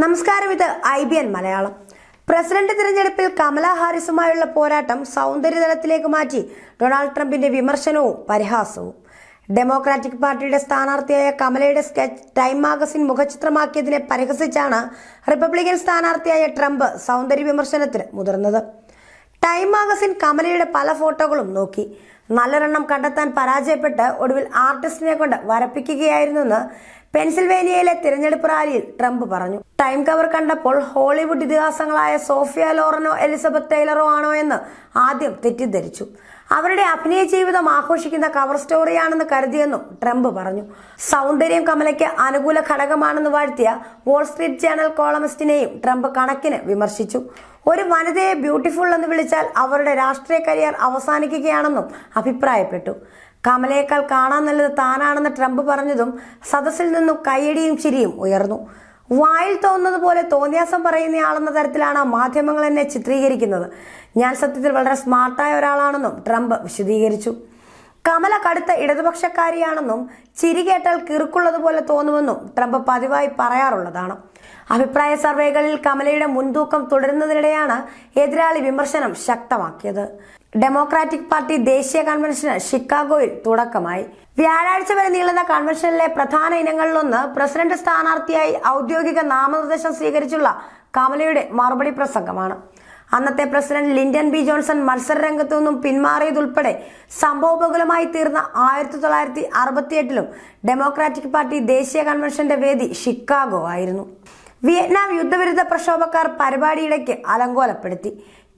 നമസ്കാരം, ഇത് IBN Malayalam. President തിരഞ്ഞെടുപ്പിൽ കമല ഹാരിസുമായുള്ള പോരാട്ടം സൗന്ദര്യതലത്തിലേക്ക് മാറ്റി ഡൊണാൾഡ് ട്രംപിന്റെ വിമർശനവും പരിഹാസവും. ഡെമോക്രാറ്റിക് പാർട്ടിയുടെ സ്ഥാനാർത്ഥിയായ കമലയുടെ സ്കെച്ച് ടൈം മാഗസിൻ മുഖചിത്രമാക്കിയതിനെ പരിഹസിച്ചാണ് റിപ്പബ്ലിക്കൻ സ്ഥാനാർത്ഥിയായ ട്രംപ് സൗന്ദര്യ വിമർശനത്തിന് മുതിർന്നത്. ടൈം മാഗസിൻ കമലയുടെ പല ഫോട്ടോകളും നോക്കി നല്ലൊരെണ്ണം കണ്ടെത്താൻ പരാജയപ്പെട്ട് ഒടുവിൽ ആർട്ടിസ്റ്റിനെ കൊണ്ട് വരപ്പിക്കുകയായിരുന്നെന്ന് പെൻസിൽവേനിയയിലെ തിരഞ്ഞെടുപ്പ് റാലിയിൽ ട്രംപ് പറഞ്ഞു. ടൈം കവർ കണ്ടപ്പോൾ ഹോളിവുഡ് ഇതിഹാസങ്ങളായ സോഫിയ ലോറനോ എലിസബത്ത് ടൈലറോ ആണോ എന്ന് ആദ്യം തെറ്റിദ്ധരിച്ചു. അവരുടെ അഭിനയ ജീവിതം ആഘോഷിക്കുന്ന കവർ സ്റ്റോറിയാണെന്ന് കരുതിയെന്നും ട്രംപ് പറഞ്ഞു. സൗന്ദര്യം കമലയ്ക്ക് അനുകൂല ഘടകമാണെന്ന് വാഴ്ത്തിയ വാൾസ്ട്രീറ്റ് ജേണൽ കോളമിസ്റ്റിനെയും ട്രംപ് കണക്കിന് വിമർശിച്ചു. ഒരു വനിതയെ ബ്യൂട്ടിഫുൾ എന്ന് വിളിച്ചാൽ അവരുടെ രാഷ്ട്രീയ കരിയർ അവസാനിക്കുകയാണെന്നും അഭിപ്രായപ്പെട്ടു. കമലയേക്കാൾ കാണാൻ നല്ലത് താനാണെന്ന് ട്രംപ് പറഞ്ഞതും സദസ്സിൽ നിന്നും കയ്യടിയും ചിരിയും ഉയർന്നു. വായിൽ തോന്നുന്നത് പോലെ തോന്നിയാസം പറയുന്നയാളെന്ന തരത്തിലാണ് മാധ്യമങ്ങൾ എന്നെ ചിത്രീകരിക്കുന്നത്. ഞാൻ സത്യത്തിൽ വളരെ സ്മാർട്ടായ ഒരാളാണെന്നും ട്രംപ് വിശദീകരിച്ചു. കമല കടുത്ത ഇടതുപക്ഷക്കാരിയാണെന്നും ചിരി കേട്ടാൽ കിറുക്കുള്ളതുപോലെ തോന്നുമെന്നും ട്രംപ് പതിവായി പറയാറുള്ളതാണ്. അഭിപ്രായ സർവേകളിൽ കമലയുടെ മുൻതൂക്കം തുടരുന്നതിനിടെയാണ് എതിരാളി വിമർശനം ശക്തമാക്കിയത്. ഡെമോക്രാറ്റിക് പാർട്ടി ദേശീയ കൺവെൻഷന് ഷിക്കാഗോയിൽ തുടക്കമായി. വ്യാഴാഴ്ച വരെ നീളുന്ന കൺവെൻഷനിലെ പ്രധാന ഇനങ്ങളിലൊന്ന് പ്രസിഡന്റ് സ്ഥാനാർത്ഥിയായി ഔദ്യോഗിക നാമനിർദ്ദേശം സ്വീകരിച്ചുള്ള കമലയുടെ മറുപടി പ്രസംഗമാണ്. അന്നത്തെ പ്രസിഡന്റ് ലിൻഡൻ ബി ജോൺസൺ മത്സര രംഗത്തു നിന്നും പിന്മാറിയതുൾപ്പെടെ സംഭവബഹുലമായി തീർന്ന 1968 ഡെമോക്രാറ്റിക് പാർട്ടി ദേശീയ കൺവെൻഷന്റെ വേദി ഷിക്കാഗോ ആയിരുന്നു. വിയറ്റ്നാം യുദ്ധവിരുദ്ധ പ്രക്ഷോഭക്കാർ പരിപാടിയിടയ്ക്ക് അലങ്കോലപ്പെടുത്തി.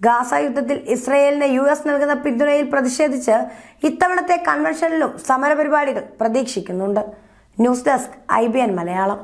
ഗാസ യുദ്ധത്തിൽ ഇസ്രയേലിന് US നൽകുന്ന പിന്തുണയിൽ പ്രതിഷേധിച്ച് ഇത്തവണത്തെ കൺവെൻഷനിലും സമരപരിപാടികൾ പ്രതീക്ഷിക്കുന്നുണ്ട്. News desk IBN Malayalam.